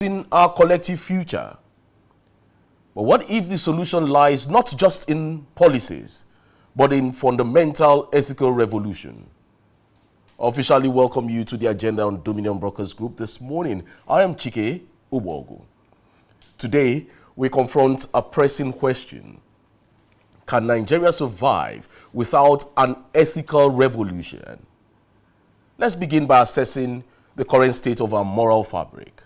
in our collective future. But what if the solution lies not just in policies, but in fundamental ethical revolution? I officially welcome you to the agenda on Dominion Brokers Group this morning. I am Chike Ubogu. Today, we confront a pressing question. Can Nigeria survive without an ethical revolution? Let's begin by assessing the current state of our moral fabric.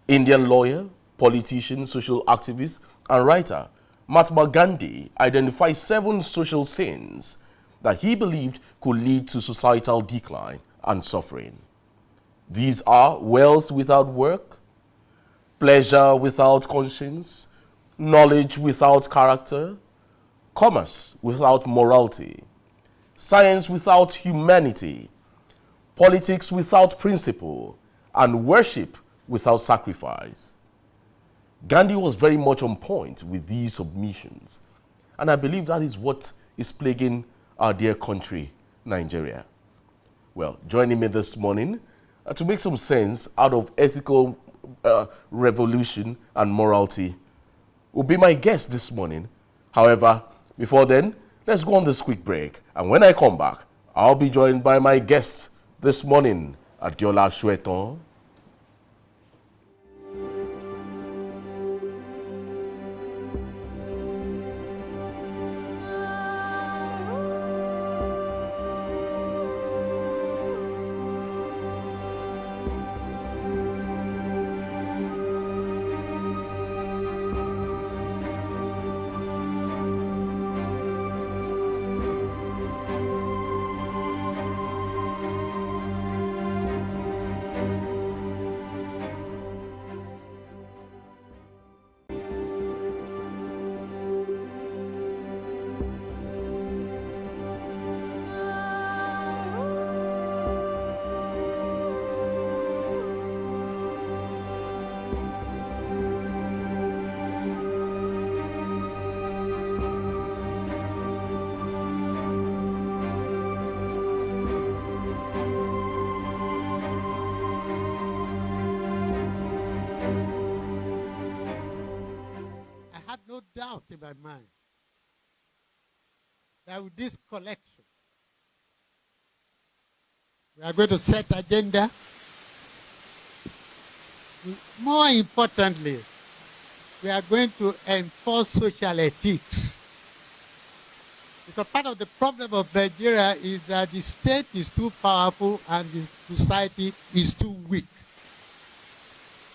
Indian lawyer, politician, social activist, and writer Mahatma Gandhi identified 7 social sins that he believed could lead to societal decline and suffering. These are wealth without work, pleasure without conscience, knowledge without character, commerce without morality, science without humanity, politics without principle, and worship without sacrifice. Gandhi was very much on point with these submissions, and I believe that is what is plaguing our dear country, Nigeria. Well, joining me this morning to make some sense out of ethical revolution and morality will be my guest this morning. However, before then, let's go on this quick break, and when I come back, I'll be joined by my guest this morning, Adiola Soetan. Doubt in my mind that with this collection we are going to set agenda. More importantly, we are going to enforce social ethics. Because part of the problem of Nigeria is that the state is too powerful and the society is too weak.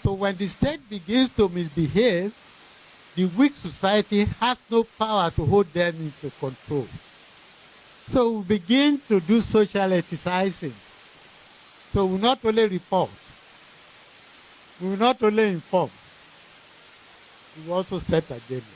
So when the state begins to misbehave, the weak society has no power to hold them into control. So we begin to do social ethicizing. So we not only report, we will not only inform, we will also set agenda.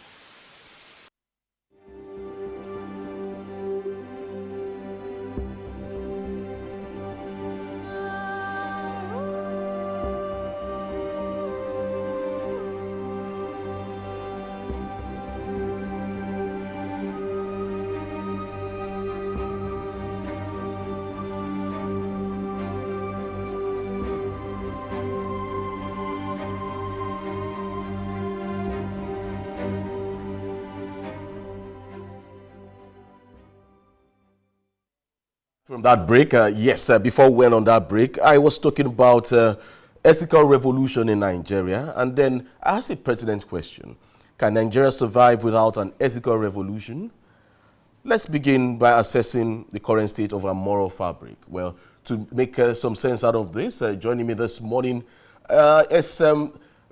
From that break, before we went on that break, I was talking about ethical revolution in Nigeria, and then I asked a pertinent question. Can Nigeria survive without an ethical revolution? Let's begin by assessing the current state of our moral fabric. Well, to make some sense out of this, joining me this morning is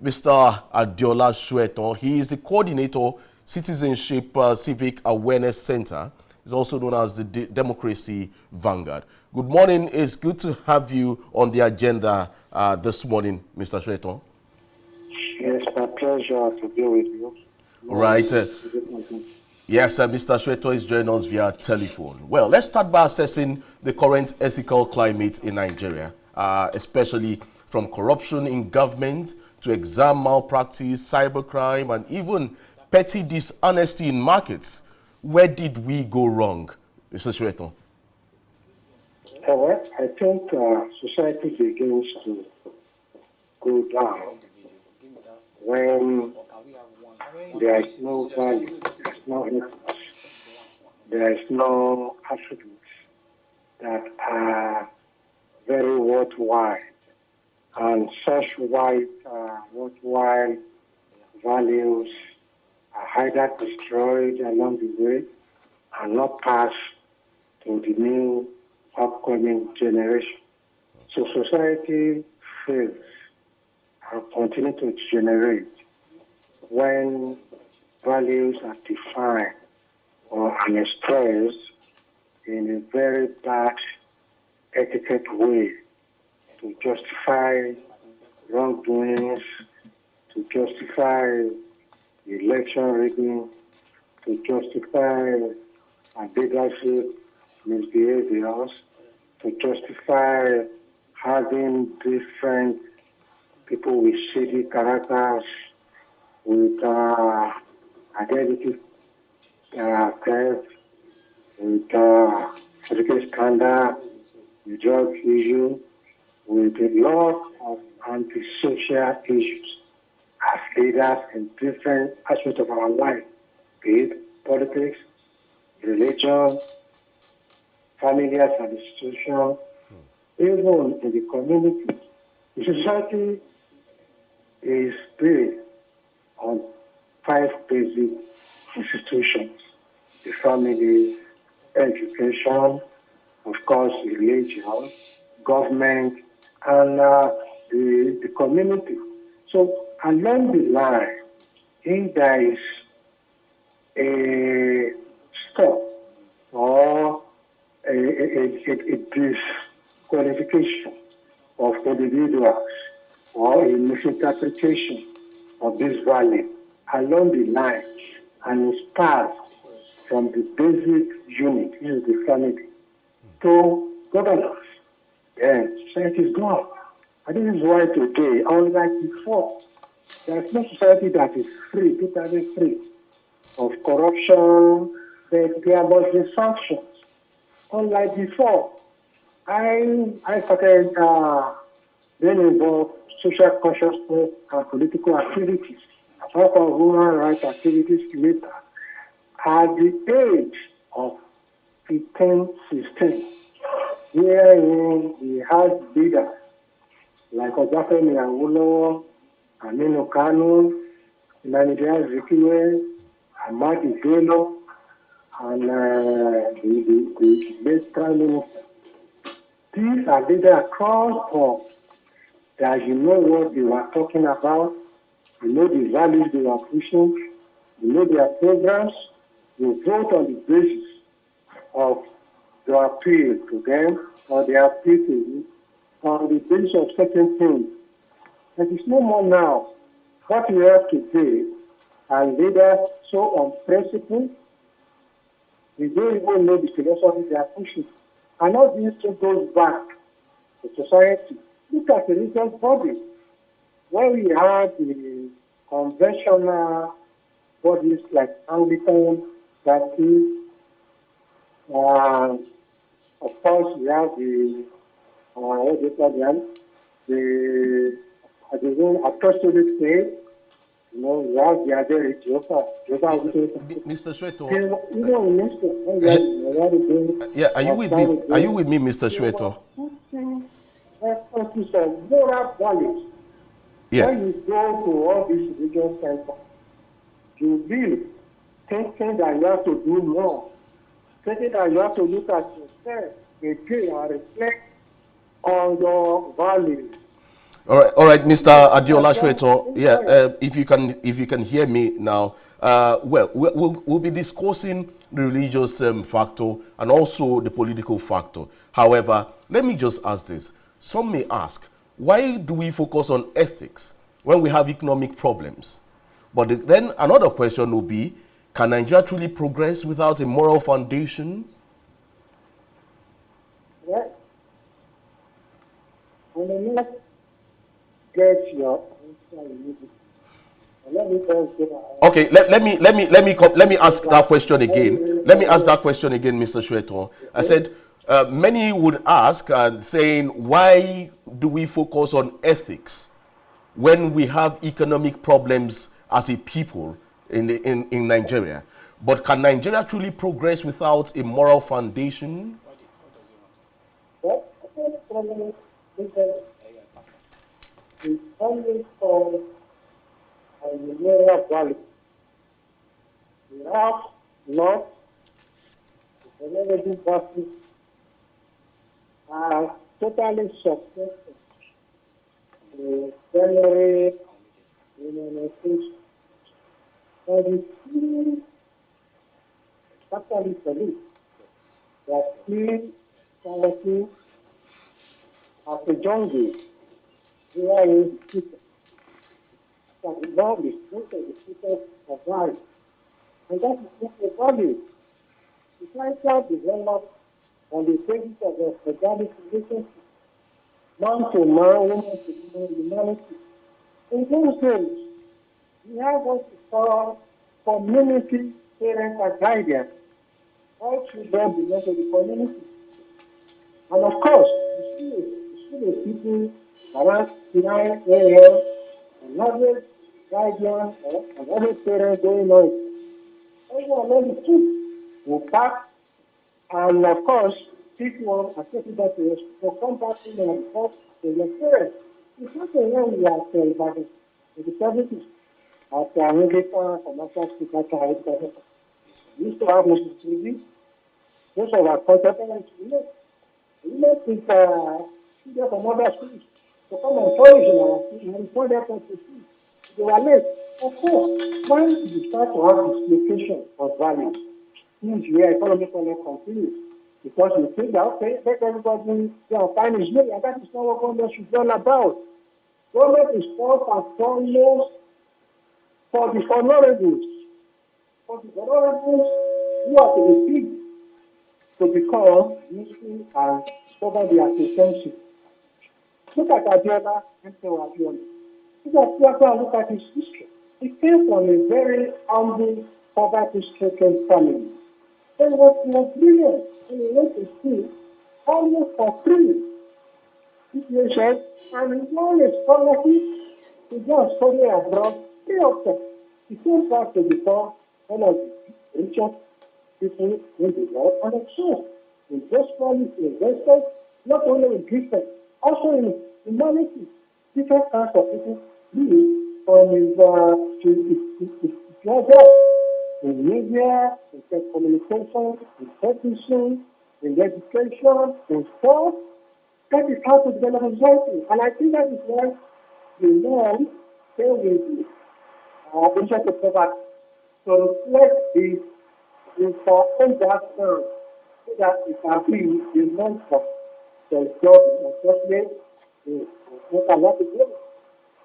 Mr. Adiola Soetan. He is the coordinator, Citizenship Civic Awareness Center. Is also known as the Democracy Vanguard. Good morning. It's good to have you on the agenda this morning, Mr. Soetan. Yes, my pleasure to be with you. All right. Yes, Mr. Soetan is joining us via telephone. Well, let's start by assessing the current ethical climate in Nigeria, especially from corruption in government to exam malpractice, cybercrime, and even petty dishonesty in markets. Where did we go wrong, Mr. Soetan? Well, I think society begins to go down when there is no value, there is no ethics, there is no attributes that are very worthwhile. And such worthwhile values are either destroyed along the way and not passed to the new upcoming generation. So society fails and continue to degenerate when values are defined or expressed in a very bad etiquette way to justify wrongdoings, to justify election rigging, to justify leadership misbehaviors, to justify having different people with shady characters, with identity theft, with education scandal, with drug issue, with a lot of antisocial issues as leaders in different aspects of our life, be it politics, religion, families and institutions, even in the community. The society is based on 5 basic institutions: the family, education, of course, religion, government, and the community. So along the line, if there is a stop or a disqualification of individuals or a misinterpretation of this value along the line and is passed from the basic unit, which is the family, to governance, then society is gone. And this is why today, unlike before, there is no society that is free, totally free of corruption, that there must be sanctions. Unlike before, I started being involved in social consciousness and political activities, apart from human rights activities later, at the age of 15, 16, wherein we had leaders like Obafemi Awolowo, Aminu Kano, Nnamdi Azikiwe, Ahmadu Bello, and the late Prime Minister. These are leaders across board that you know what they were talking about, you know the values they were pushing, you know their programs, you vote on the basis of your appeal to them or their appeal to you on the basis of certain things. There is no more now. What we have today are leaders so unprincipled, we don't even know the philosophy they are pushing. And all these things goes back to society. Look at the religious bodies. When we have the conventional bodies like Anglican, Baptist, of course we have the what do you call them? The apostolic faith. You know, we have the other Mr. Shweto. Yeah, are you with me? Are you with me, Mr. Shweto? Emphasis on moral values. Yeah. When you go to all these religious centers, you really thinking that you have to do more, thinking that you have to look at yourself again and reflect on your values. All right, Mr. Adiola Shweto. Yeah, if you can hear me now, we'll be discussing the religious factor and also the political factor. However, let me just ask this. Some may ask, why do we focus on ethics when we have economic problems? But then another question will be, can Nigeria truly progress without a moral foundation? Yes. Let's get your answer immediately. Let me okay, let me ask that question again. Let me ask that question again, Mr. Shweto. I said, many would ask, saying, why do we focus on ethics when we have economic problems as a people in Nigeria. But can Nigeria truly progress without a moral foundation? Well, I think the problem is that it's always called a moral value. We have laws, the religious values are totally successful. The primary immunization. And the key actually believe that clean quality of the jungle, where is the people that involve the people of life. And that is not the value. The culture developed on the basis of the organic relationship, man to man, woman to woman, humanity. In those days, we have what we call community parent and guardian. All children belong to the community. And of course, you see the people around 9 a.m., another guardian or another parent going on. Everyone knows the truth. Will pack, and of course, people are taking that to come back to them because they were parents. It's not a way we are saying about it. In the 70s, after America, commercial speaker, we used to have Mrs. TV. Most of our contemporaries, we met with students from other schools to come and polish in our school and report their constitution. They were late. Of course, when you start to have dislocation of values, things where economic continues, because you think that, okay, let everybody find his way, and that is not what government should be all about. Government is first and foremost for the vulnerables, who are to be big to become useful and discover their potential. Look at Abiola and Abiola. Look at his history. He came from a very humble, poverty-stricken family. He was brilliant, and he went to school almost for free. Situation, and he won a scholarship to go and study abroad free of charge. He came back to become one of the richest people in the world, and of course, in those values invested not only in business, also in humanity. Different kinds of people live from his job in media, in telecommunications, in technician, in education, in sport. That is how to develop a society. And I think that is why the men stay with interest of poverty. So reflect this for that so that it can be the month of the job and especially the a lot of people.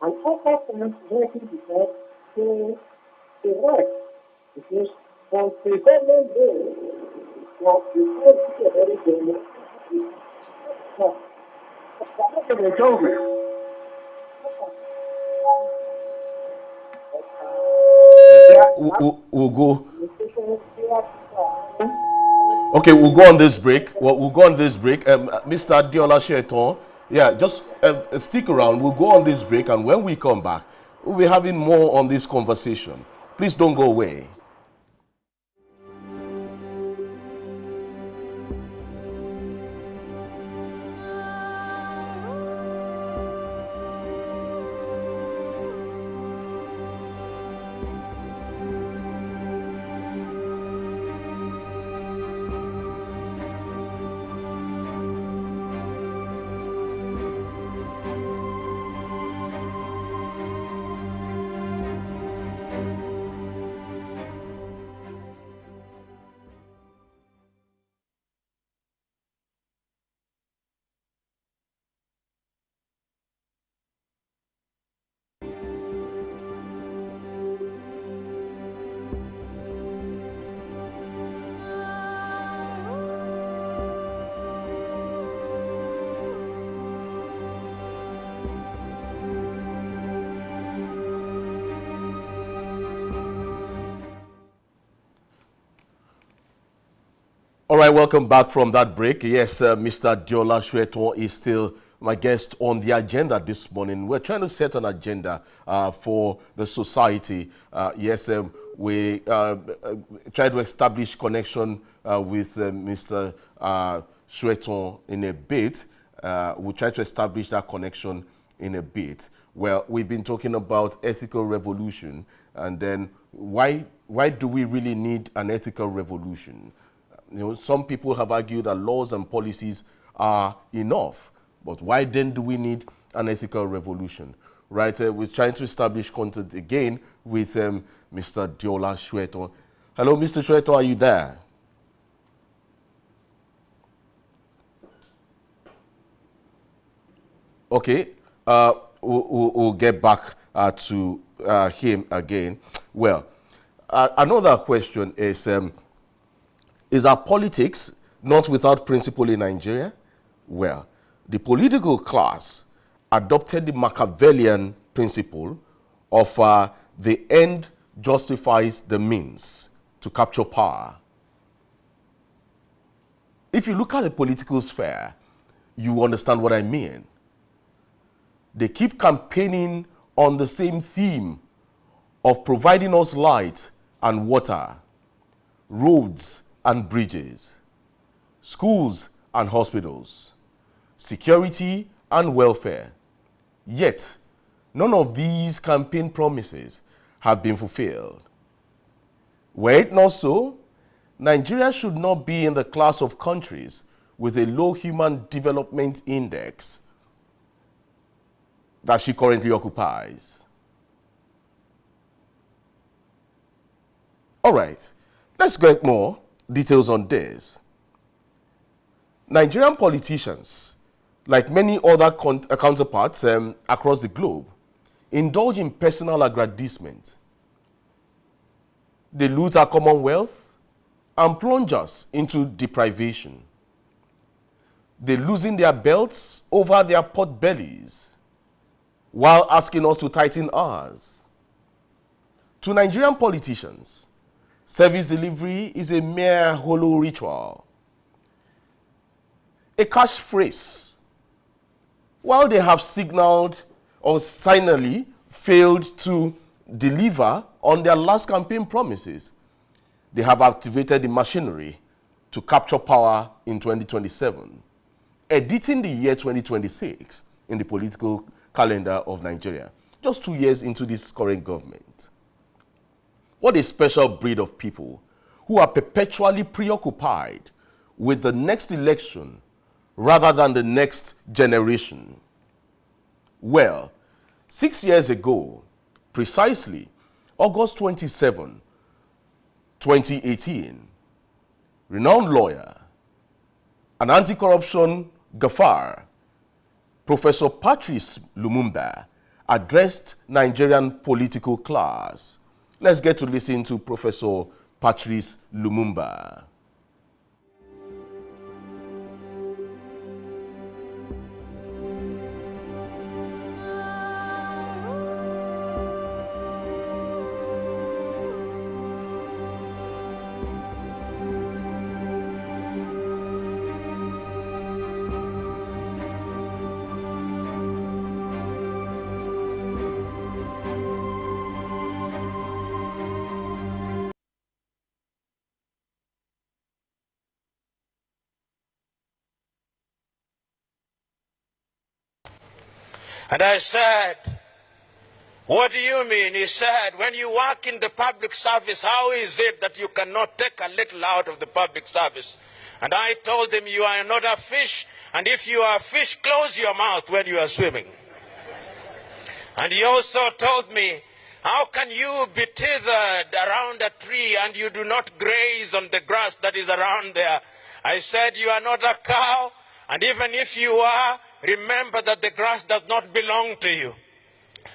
And other times working because they work. Because for the government goal, for the first very good, that's the jungle. We'll go. Okay, we'll go on this break. Well, we'll go on this break. Mr. Adeola Soetan, yeah, just stick around. We'll go on this break, and when we come back, we'll be having more on this conversation. Please don't go away. All right, welcome back from that break. Yes, Mr. Adeola Soetan is still my guest on the agenda this morning. We're trying to set an agenda for the society. We try to establish connection with Mr. Soweto in a bit. We'll try to establish that connection in a bit. Well, we've been talking about ethical revolution, and then why do we really need an ethical revolution? You know, some people have argued that laws and policies are enough, but why then do we need an ethical revolution? Right, we're trying to establish contact again with Mr. Deola Soweto. Hello, Mr. Soweto, are you there? Okay, we'll get back to him again. Well, another question is our politics not without principle in Nigeria? Well, the political class adopted the Machiavellian principle of the end justifies the means to capture power. If you look at the political sphere, you understand what I mean. They keep campaigning on the same theme of providing us light and water, roads and bridges, schools and hospitals, security and welfare. Yet, none of these campaign promises have been fulfilled. Were it not so, Nigeria should not be in the class of countries with a low human development index that she currently occupies. All right, let's get more details on this. Nigerian politicians, like many other counterparts across the globe, indulge in personal aggrandizement. They loot our common wealth and plunge us into deprivation. They loosen their belts over their pot bellies while asking us to tighten ours. To Nigerian politicians, service delivery is a mere hollow ritual, a cash phrase. While they have signaled or signally failed to deliver on their last campaign promises, they have activated the machinery to capture power in 2027, editing the year 2026 in the political calendar of Nigeria, just 2 years into this current government. What a special breed of people who are perpetually preoccupied with the next election rather than the next generation. Well, 6 years ago, precisely August 27, 2018, renowned lawyer and anti-corruption gaffer, Professor Patrice Lumumba, addressed Nigerian political class. Let's get to listen to Professor Patrice Lumumba. And I said, what do you mean? He said, when you work in the public service, how is it that you cannot take a little out of the public service? And I told him, you are not a fish, and if you are a fish, close your mouth when you are swimming. And he also told me, how can you be tethered around a tree and you do not graze on the grass that is around there? I said, you are not a cow, and even if you are, remember that the grass does not belong to you.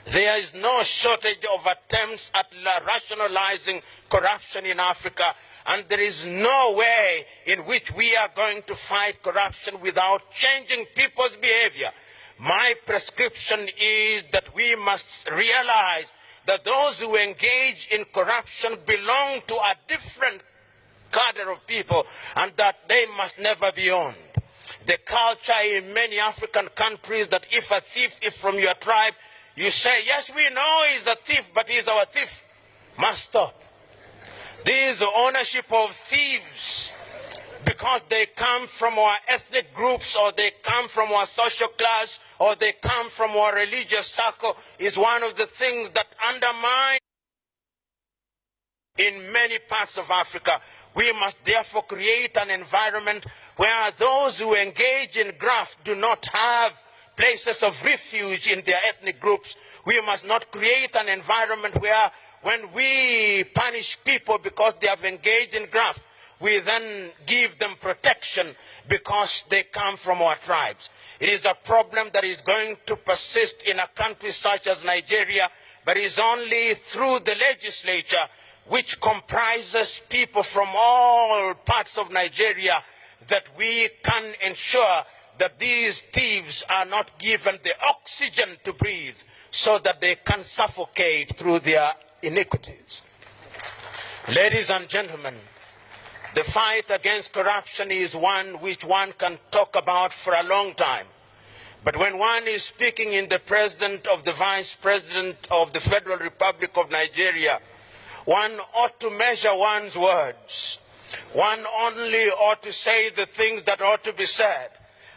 There is no shortage of attempts at rationalizing corruption in Africa, and there is no way in which we are going to fight corruption without changing people's behavior. My prescription is that we must realize that those who engage in corruption belong to a different cadre of people, and that they must never be owned. the culture in many African countries that if a thief is from your tribe, you say, yes, we know he's a thief, but he's our thief. Must stop. This ownership of thieves, because they come from our ethnic groups, or they come from our social class, or they come from our religious circle, is one of the things that undermine in many parts of Africa. We must therefore create an environment where those who engage in graft do not have places of refuge in their ethnic groups. We must not create an environment where when we punish people because they have engaged in graft, we then give them protection because they come from our tribes. It is a problem that is going to persist in a country such as Nigeria, but it is only through the legislature, which comprises people from all parts of Nigeria, that we can ensure that these thieves are not given the oxygen to breathe so that they can suffocate through their iniquities. Ladies and gentlemen, the fight against corruption is one which one can talk about for a long time. But when one is speaking in the presence of the Vice President of the Federal Republic of Nigeria, one ought to measure one's words. One only ought to say the things that ought to be said.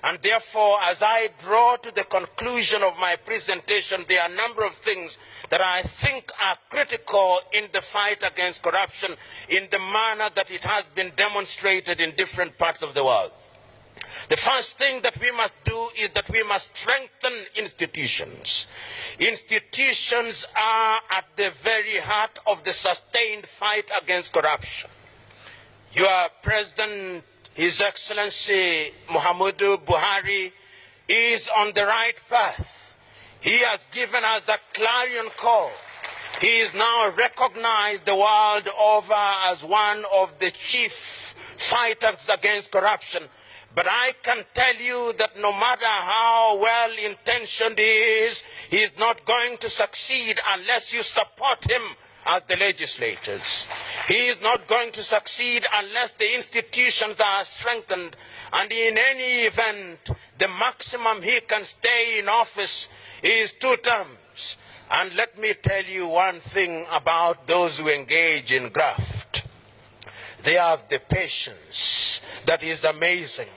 And therefore, as I draw to the conclusion of my presentation, there are a number of things that I think are critical in the fight against corruption in the manner that it has been demonstrated in different parts of the world. The first thing that we must do is that we must strengthen institutions. Institutions are at the very heart of the sustained fight against corruption. Your President, His Excellency Muhammadu Buhari, is on the right path. He has given us a clarion call. He is now recognized the world over as one of the chief fighters against corruption. But I can tell you that no matter how well-intentioned he is not going to succeed unless you support him as the legislators. He is not going to succeed unless the institutions are strengthened. And in any event, the maximum he can stay in office is 2 terms. And let me tell you one thing about those who engage in graft. They have the patience that is amazing.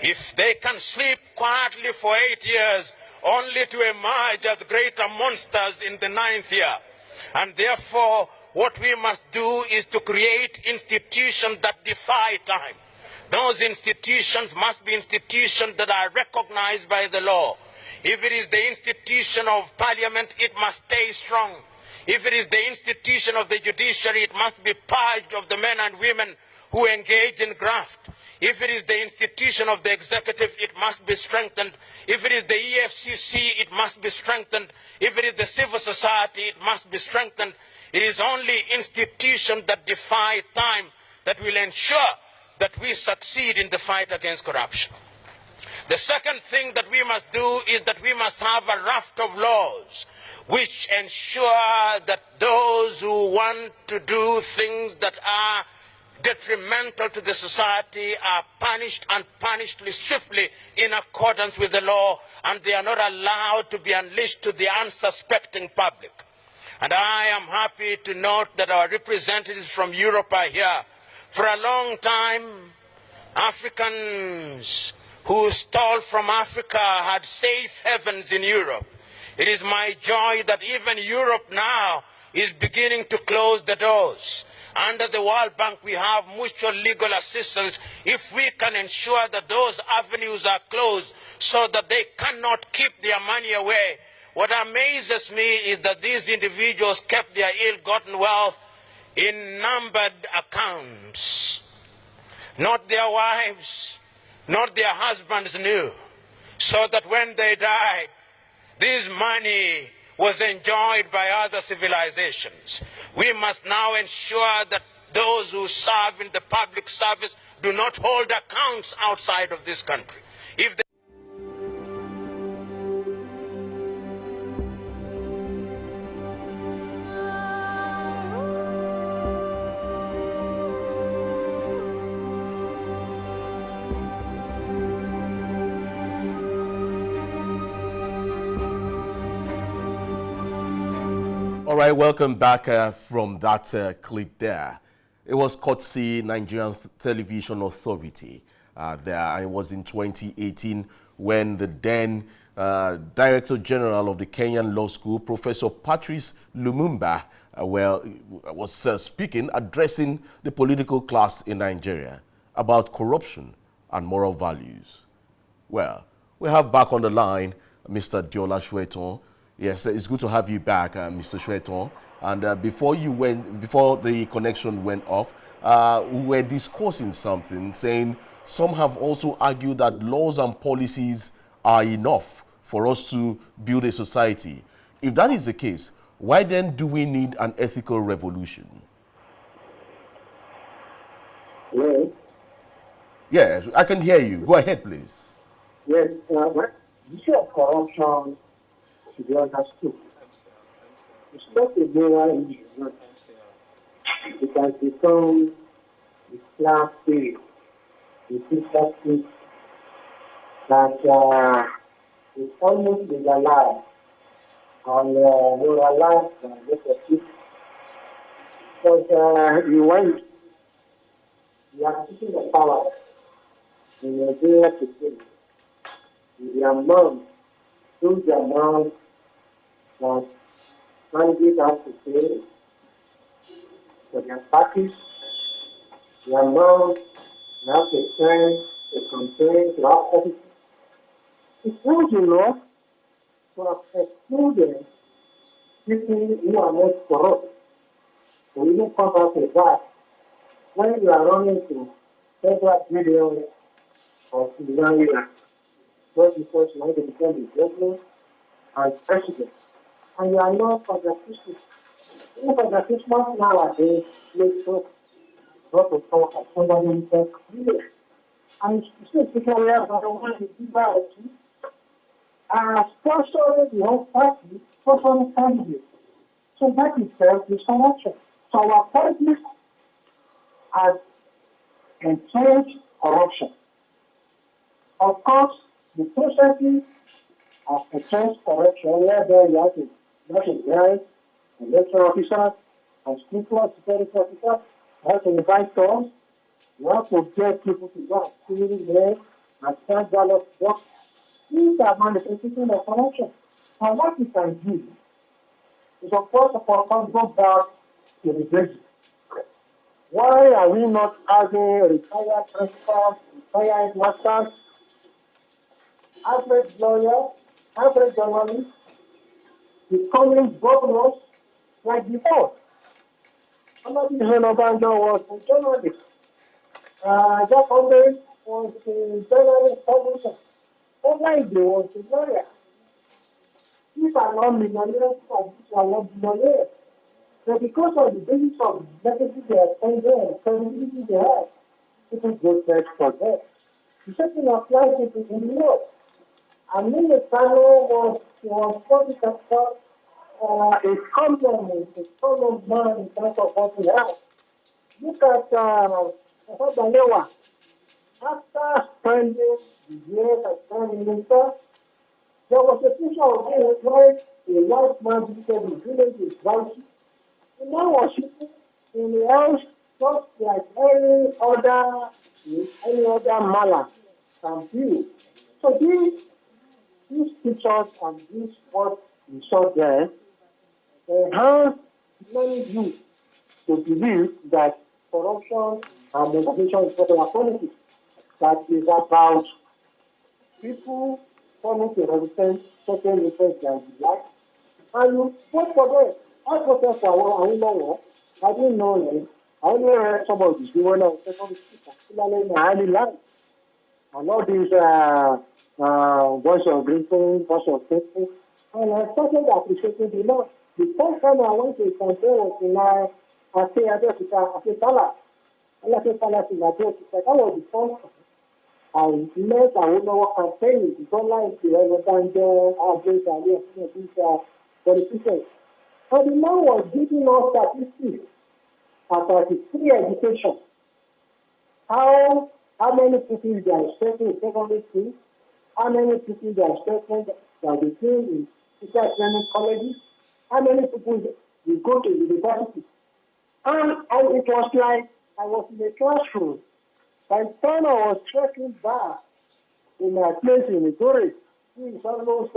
If they can sleep quietly for 8 years, only to emerge as greater monsters in the 9th year. And therefore, what we must do is to create institutions that defy time. Those institutions must be institutions that are recognized by the law. If it is the institution of parliament, it must stay strong. If it is the institution of the judiciary, it must be purged of the men and women who engage in graft. If it is the institution of the executive, it must be strengthened. If it is the EFCC, it must be strengthened. If it is the civil society, it must be strengthened. It is only institutions that defy time that will ensure that we succeed in the fight against corruption. The second thing that we must do is that we must have a raft of laws which ensure that those who want to do things that are detrimental to the society are punished, and punished swiftly in accordance with the law, and they are not allowed to be unleashed to the unsuspecting public. And I am happy to note that our representatives from Europe are here. For a long time, Africans who stole from Africa had safe havens in Europe. It is my joy that even Europe now is beginning to close the doors. Under the World Bank, we have mutual legal assistance if we can ensure that those avenues are closed so that they cannot keep their money away. What amazes me is that these individuals kept their ill-gotten wealth in numbered accounts. Not their wives, not their husbands knew. So that when they died, this money was enjoyed by other civilizations. We must now ensure that those who serve in the public service do not hold accounts outside of this country. If they All right, welcome back from that clip there. It was courtesy Nigerian Television Authority there, and it was in 2018 when the then Director General of the Kenyan Law School, Professor Patrice Lumumba, was speaking, addressing the political class in Nigeria about corruption and moral values. Well, we have back on the line Mr. Diola Shweton. Yes, it's good to have you back, Mr. Shweton. And before the connection went off, we were discussing something, saying some have also argued that laws and policies are enough for us to build a society. If that is the case, why then do we need an ethical revolution? Well, yes, I can hear you. Go ahead, please. yes, the issue of corruption should be understood. It's not a moral issue. It has become the class theory, the system that is almost legalized and moralized by the people. Because you are taking the power in Nigeria today. The amount, through the amount that candidates have to pay for their parties, the amount they have to spend to campaign to our office, it's not enough to exclude people who are not corrupt. So you don't come out with that. When you are running to several billions of Nigeria, just because you want to become the governor and president, and you are not for the Christmas. Even for the Christmas nowadays, makes us not to talk as somebody who says, and it's because we have the one to do that, sponsoring the whole party, sponsoring candidates. So that itself is corruption. So our parties has entrenched corruption. Of course, the processes of entrenched corruption, whereby you have to grant electoral officers and security officers, you have to invite us, you have to get people to go and fill there and stand ballot box. These are manifestations of corruption. And what we can do is, of course, go back to the basics. Why are we not having retired principals, retired masters, average lawyers, average journalists, becoming governors like before? Somebody who was a journalist. Jack Hundred was a journalist publisher. Online was a lawyer. These are not millionaires, these are not billionaires. So because of the basis of legacy they are spending and credibility they have, people go search for them. The same thing applies to the world. And then the panel was probably a compliment, a common man in terms of what we have. Look at Balewa. After spending the years as Prime Minister, there was a picture of him where a white man visited the village with Bauchi. The man was sitting in the house just like any other mala can do. So these pictures and this what we saw there enhance many youth to believe that corruption and motivation is part of our politics. That is about people coming to represent certain interests that you like, and you vote for them. I voted for I didn't know them. I only heard somebody when I was secondary school, particularly in my early life. And all these voice of drinking, voice of thinking, and I started appreciating the law. The first time I went to a campaign was in Afetala. That was the first time I met our campaign. It's not like the politicians. But the man was giving us statistics about his free education. How many people they are expecting in secondary school, how many people they are expecting that they train in teacher training colleges, how many people you go to university. And it was like I was in a classroom. By the time I was trekking back in my place in Missouri, which is almost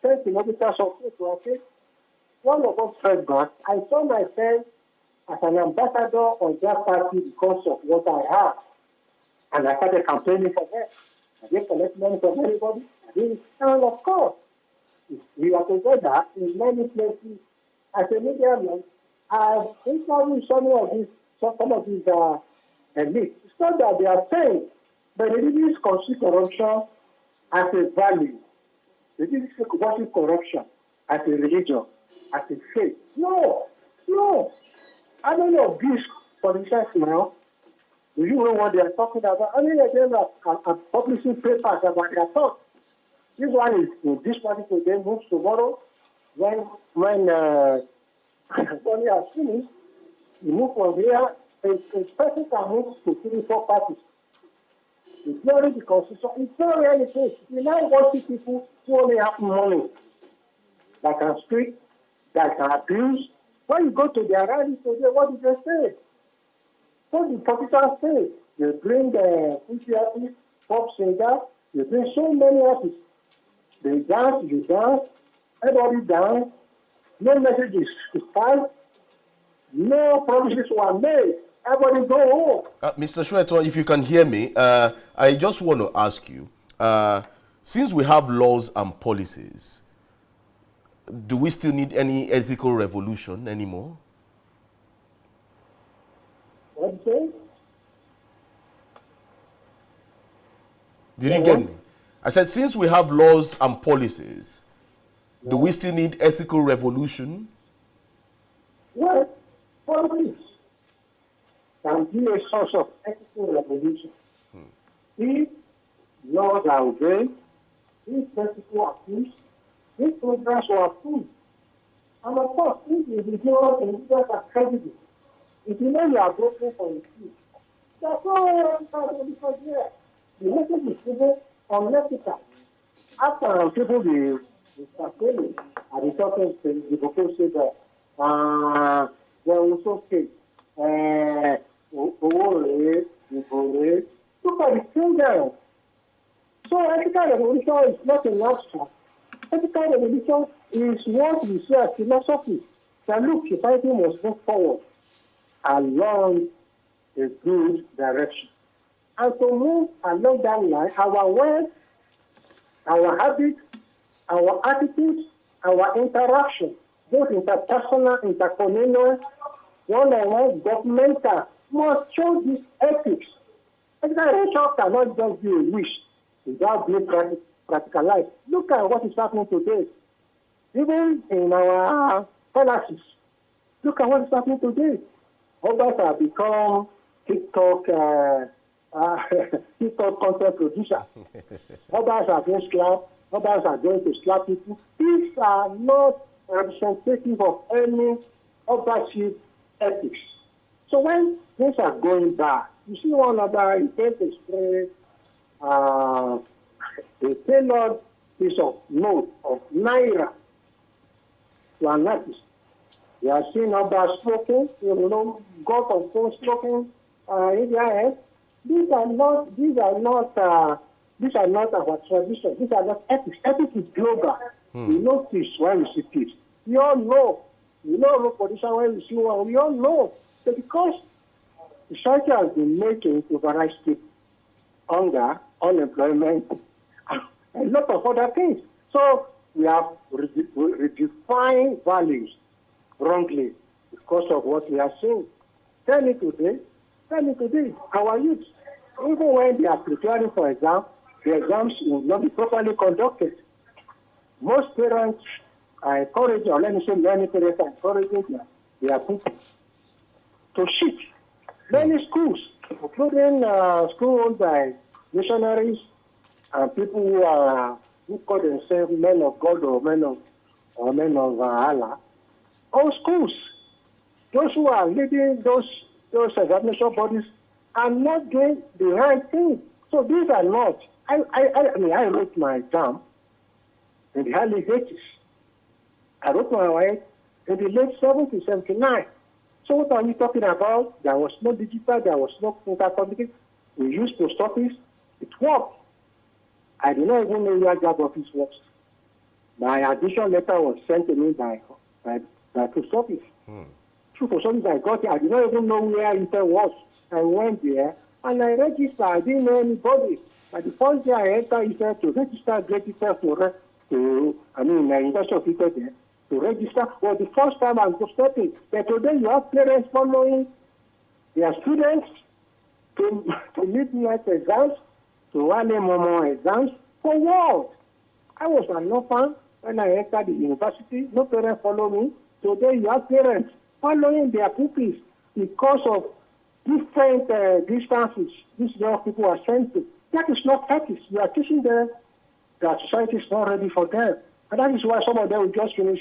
10 kilometers of it, okay? One of us trek back. I saw myself as an ambassador of that party because of what I have. And I started campaigning for them. I didn't collect money from anybody. I didn't. And of course, we are together in many places. As a media man, I've interviewed some of these elites. It's not that they are saying, but they didn't consider corruption as a value. They didn't consider corruption as a religion, as a faith. No. How many of these politicians now, do you know what they are talking about? How many of them are publishing papers about their thoughts? This one is in this party today, moves tomorrow. When Bonnie has finished, you move from here, a person can move to 3-4 parties. It's not really the constitution. It's not really the case. You now want to see people who only have money, that can speak, that can abuse. When you go to their rallies today, what do they say? What do politicians say? They bring the artists, pop singers, they bring so many artists. They dance, you dance, everybody dance, no messages is passed, no promises were made, everybody go home. Mr. Soweto, if you can hear me, I just want to ask you, since we have laws and policies, do we still need any ethical revolution anymore? What do you say? Did you get me? I said, since we have laws and policies, do we still need ethical revolution? Well, politics can be a source of ethical revolution. If laws are obeyed, if people are pushed, if programs are approved, and of course, if the individuals are credible, if you know you are broken for a few, that's all because yeah, the message is given unethical. After people be campaigning, and the talking the proposal said that there was okay. Look at the children. So ethical revolution is not an abstract. Ethical revolution is what we say as philosophy. That look, society must move forward along a good direction. And to move along that line, our words, our habits, our attitudes, our interaction, both interpersonal, intercommunal, one-on-one, governmental, must show this ethics. Ethical revolution cannot just be a wish without being practicalized. Look at what is happening today. Even in our policies, look at what is happening today. Others have become TikTok content producer. Others are being slapped. Others are going to slap people. These are not representative of any ownership ethics. So when things are going bad, you see one other, you take a spray, a tailored piece of note of Naira to an artist. You are seeing others smoking, God of course smoking in their head. These are not our tradition. These are not ethics. Ethics is global. We know peace when we see peace. We all know. We know position when we see one. We all know. So because society has been making to various people hunger, unemployment, and a lot of other things. So we have redefined values wrongly because of what we are seeing. Tell me today, our youth, even when they are preparing for exam, the exams will not be properly conducted. Most parents are encouraging, or let me say many parents are encouraging their people to cheat. Many schools, including schools owned by missionaries and people who call themselves men of God or men of Allah, all schools, those who are leading those examination bodies are not doing the right thing. So these are not. I wrote my exam in the early 80s. I wrote my way in the late 70s, 79. So what are we talking about? There was no digital, there was no intercommunication. We used post office. It worked. I do not even know where job office works. My addition letter was sent to me by post office. Through post office, I got it. I did not even know where Intel was. I went there and I registered. I didn't know anybody. But the first day I entered Intel to register, Great Intel University of Intel there, to register was the first time I was stepping. But today you have parents following their students to midnight exams, to early morning exams. For what? I was an orphan when I entered the university. No parents follow me. Today you have parents following their pupils because of different distances these young people are sent to. That is not practice. We are teaching them that society is not ready for them. And that is why some of them will just finish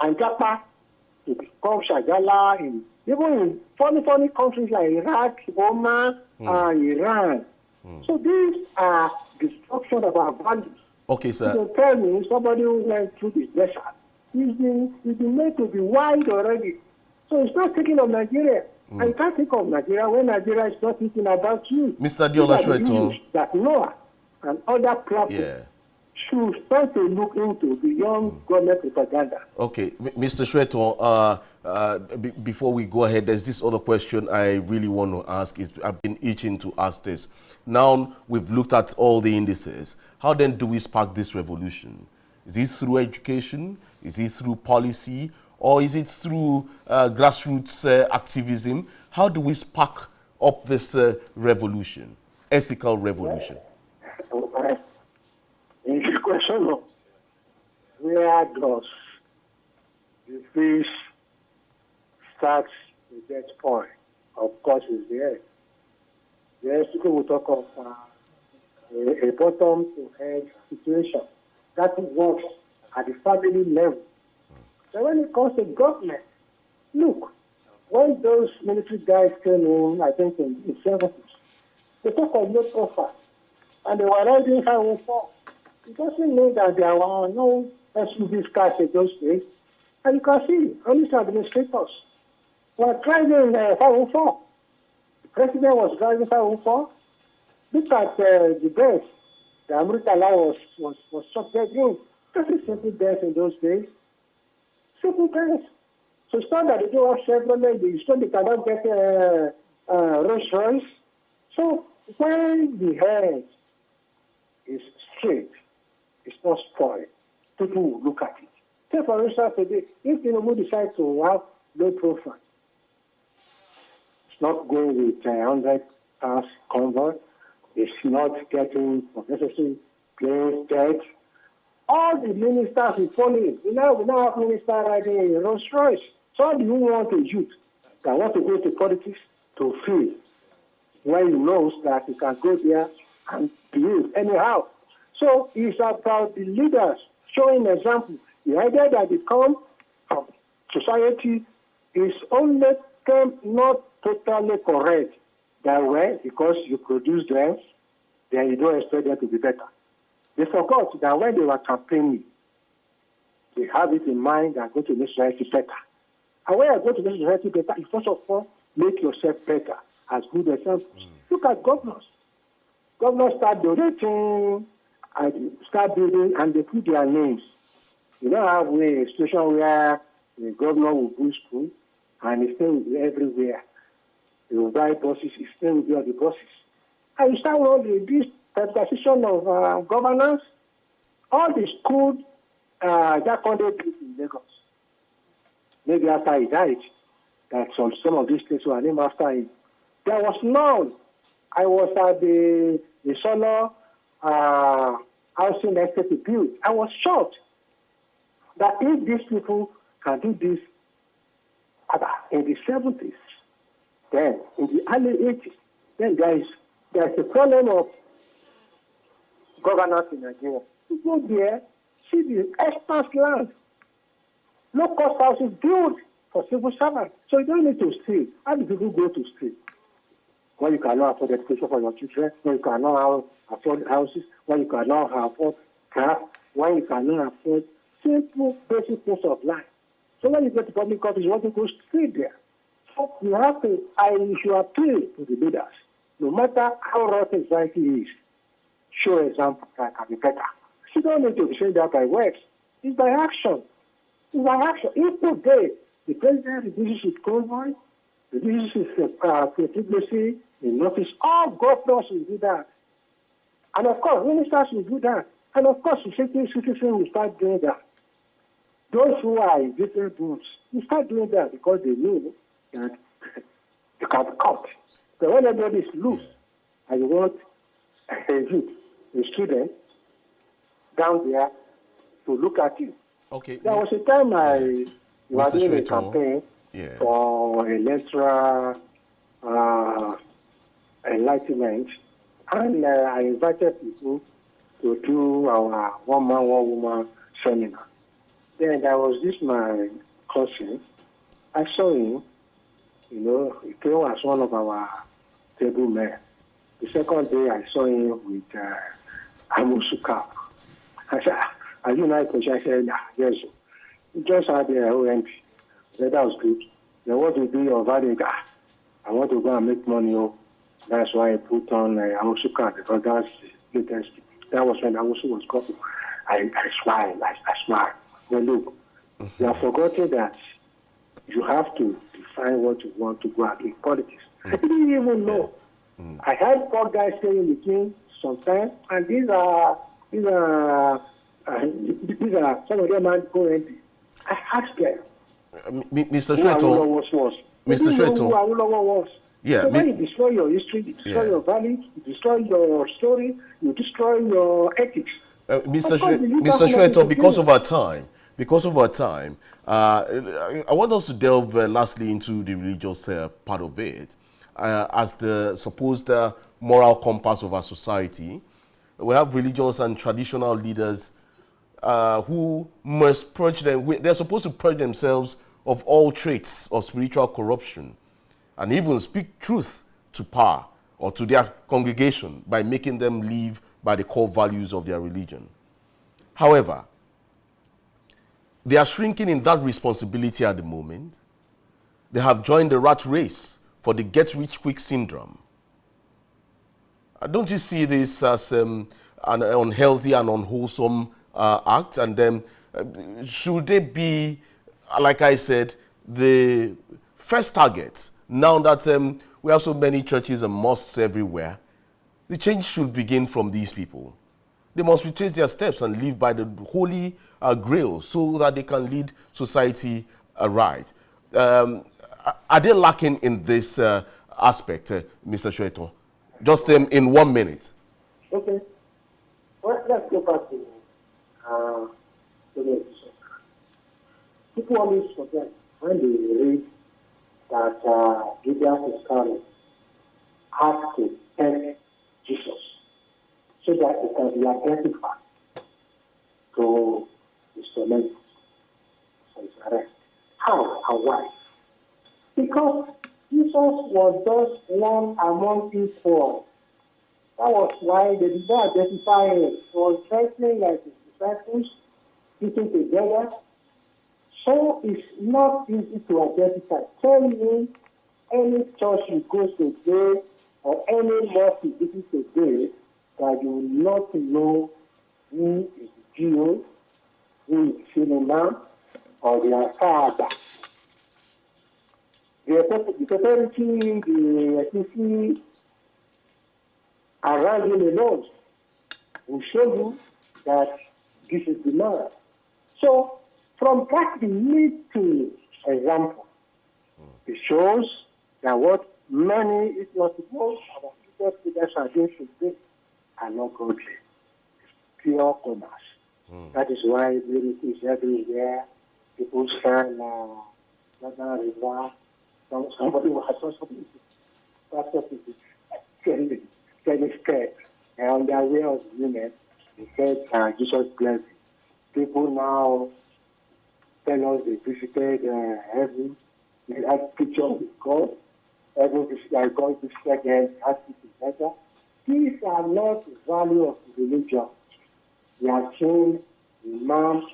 Anjapa to become Shagala, even in funny countries like Iraq, Oman, Iran. So these are destruction of our values. Okay, sir. You can tell me somebody who went through the desert, he's been made to be wide already. So it's not thinking of Nigeria. And you can't think of Nigeria when Nigeria is not thinking about you. Mr. Diola Soweto. That Noah and other prophets should start to look into beyond government propaganda. Okay, Mr. Soweto, before we go ahead, there's this other question I really want to ask. I've been itching to ask this. Now we've looked at all the indices. How then do we spark this revolution? Is it through education? Is it through policy? Or is it through grassroots activism? How do we spark up this revolution, ethical revolution? In the question of where does the fish start with that point, of course, is there. Yes, people will talk of a bottom to head situation that works at the family level. So when it comes to government, look, when those military guys came in, I think in the 70s, they talk of low profile, and they were riding 504. It doesn't mean that there were no SUV cars in those days. And you can see, police administrators were driving 504. The president was driving 504. Look at the best. The Amritala was shot dead in. Very simple death in those days. Simple death. So it's not that they don't have Chevrolet, it's not they cannot get Rolls Royce. So when the head is straight, it's not spoiled, people will look at it. Say for instance today, if Tinubu decides to have low profile, it's not going with 100 cars convoy, it's not getting necessary planes, jets. All the ministers will follow it. We now have ministers riding in Rolls Royce. So how do you want a youth that want to go to politics to feel when he knows that he can go there and behave anyhow? So it's about the leaders showing example. The idea that they come from society is only not totally correct. That way, because you produce them, then you don't expect them to be better. They forgot that when they were campaigning, they have it in mind that go to make society better. And when you go to make society better, you first of all make yourself better as good examples. Look at governors. Governors start donating and start building, and they put their names. You don't have a situation where the governor will do school and he will be everywhere. He will buy buses, he will be on the buses. And you start all this privatization of governance, all the school that Conde built in Lagos. Maybe after he died, that some of these places were named after him. There was none. I was at the solar housing estate to build. I was shocked that if these people can do this in the 70s, then in the early 80s, then there's a problem of governance in Nigeria. You go there, see the expanse land, low-cost houses built for civil servants. So you don't need to stay. How do people go to stay? When you cannot afford education for your children, when you cannot afford houses, when you cannot afford cars, when you cannot afford simple basic things of life. So when you get to public office, you want to go straight there. So you have to, if you appeal to the leaders, no matter how rotten society is, show example that can be better. You don't need to be saying that by words. It's by action. It's by action. If today the president reduces his convoy, reduces his credibility in office, all governors will do that. And of course, ministers will do that. And of course, the citizens will start doing that. Those who are in different groups will start doing that because they know that they can be caught. But when everybody is loose, and you want a youth, a student, down there to look at you. Okay. There was a time I was doing a campaign for electoral enlightenment, and I invited people to do our one-man, one-woman seminar. Then there was this my cousin. I saw him, you know, he came as one of our table men. The second day I saw him with Amusuka. I said, are you not coach? I said, yes. He just had the OMP. That was good. Then what will be your value? I want to go and make money. Oh. That's why I put on Amusuka, because that's the latest. That was when Amusu was couple. I smiled. I smiled. Well, look, you have forgotten that you have to define what you want to go out in politics. I didn't even know. I had 4 guys staying in the team sometimes, and these are some of them are going. I asked them. Mr. Shweto. Mr. Shweto. Yeah. So when you destroy your history, you destroy your values, you destroy your story, you destroy your ethics. Mr. Shweto, because of our time, I want us to delve lastly into the religious part of it. As the supposed moral compass of our society, we have religious and traditional leaders who must purge them. They're supposed to purge themselves of all traits of spiritual corruption and even speak truth to power or to their congregation by making them live by the core values of their religion. However, they are shrinking in that responsibility at the moment. They have joined the rat race for the get-rich-quick syndrome. Don't you see this as an unhealthy and unwholesome act? And then should they be, like I said, the first target, now that we have so many churches and mosques everywhere? The change should begin from these people. They must retrace their steps and live by the holy grail so that they can lead society right. Are they lacking in this aspect, Mr. Shweto? Just in 1 minute. Okay. Well, let's go back to the people always forget when they read that Judas Iscariot had to test Jesus so that it can be identified to his tormentors, so his arrest. How and why? Because Jesus was just one among equals. That was why they did not identify him. He was dressing like his disciples, eating together. So it's not easy to identify. Tell me any church you go today or any mosque you visit today that you will not know who is the Jew, who is Philemon, or their father. The authority, the SEC around him alone will show you that this is the man. So, from that little example, it shows that what many, if not most, of our religious leaders are doing today are not godly. It's pure commerce. That is why miracles everywhere. People stand river. Somebody was something. That's what it is. Very scared. And on their way of women, they said Jesus blessed. People now tell us they visited heaven. They had pictures with God. Heaven visited God, visited them, had people better. These are not the value of religion. They are shown imams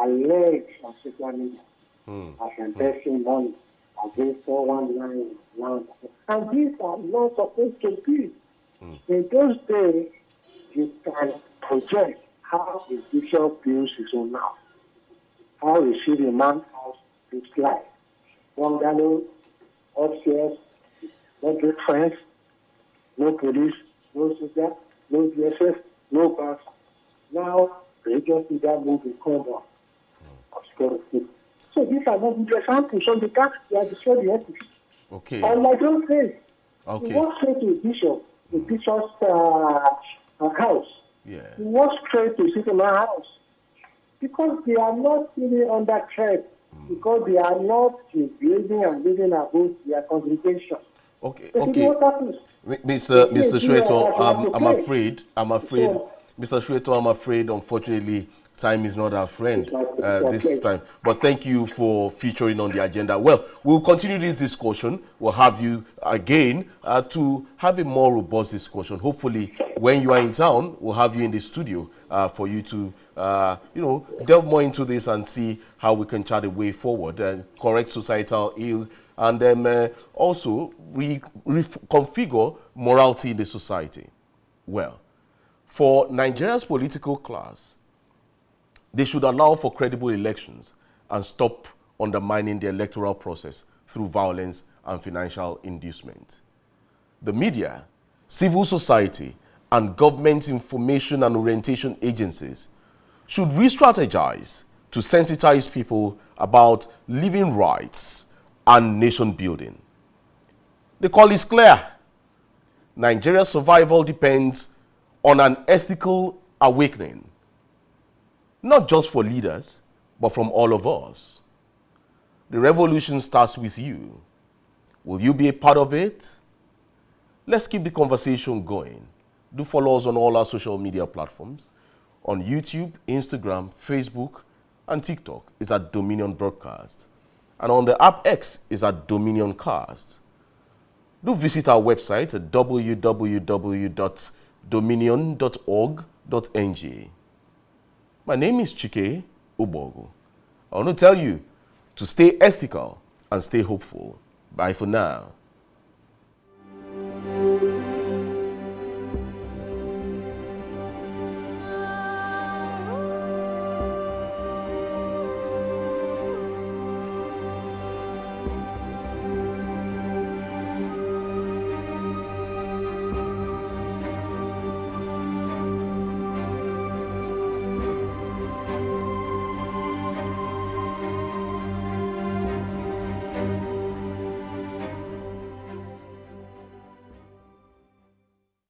alleged on social media. as investing money against 419 land. And these are not supposed to be. In those days, you can project how the bishop builds his own house. How you see the man's house looks like. Bungalow, upstairs, no good friends, no police, no soldier, no DSS, no bus. Now, they just need that movie combo of security. So these are not good examples. So the tax, they are destroying the ethics. Okay. Unlike those days, Okay. you walk straight to the bishop's house. Yeah. You walk straight to Superman house. Because they are not really under threat. Because they are not living and living above their congregation. Okay. So Okay. what happens? Mr. Shweto, I'm afraid, Mr. Shweto, I'm afraid, unfortunately, time is not our friend this time. But thank you for featuring on the agenda. Well, we'll continue this discussion. We'll have you again to have a more robust discussion. Hopefully, when you are in town, we'll have you in the studio for you to, delve more into this and see how we can chart a way forward and correct societal ills, and then also reconfigure morality in the society. Well, for Nigeria's political class, they should allow for credible elections and stop undermining the electoral process through violence and financial inducement. The media, civil society, and government information and orientation agencies should re-strategize to sensitize people about living rights and nation building. The call is clear. Nigeria's survival depends on an ethical awakening, not just for leaders, but from all of us. The revolution starts with you. Will you be a part of it? Let's keep the conversation going. Do follow us on all our social media platforms. On YouTube, Instagram, Facebook, and TikTok is at Dominion Broadcast. And on the app X is at Dominion Cast. Do visit our website at www.dominion.org.ng. My name is Chike Ubogu. I want to tell you to stay ethical and stay hopeful. Bye for now.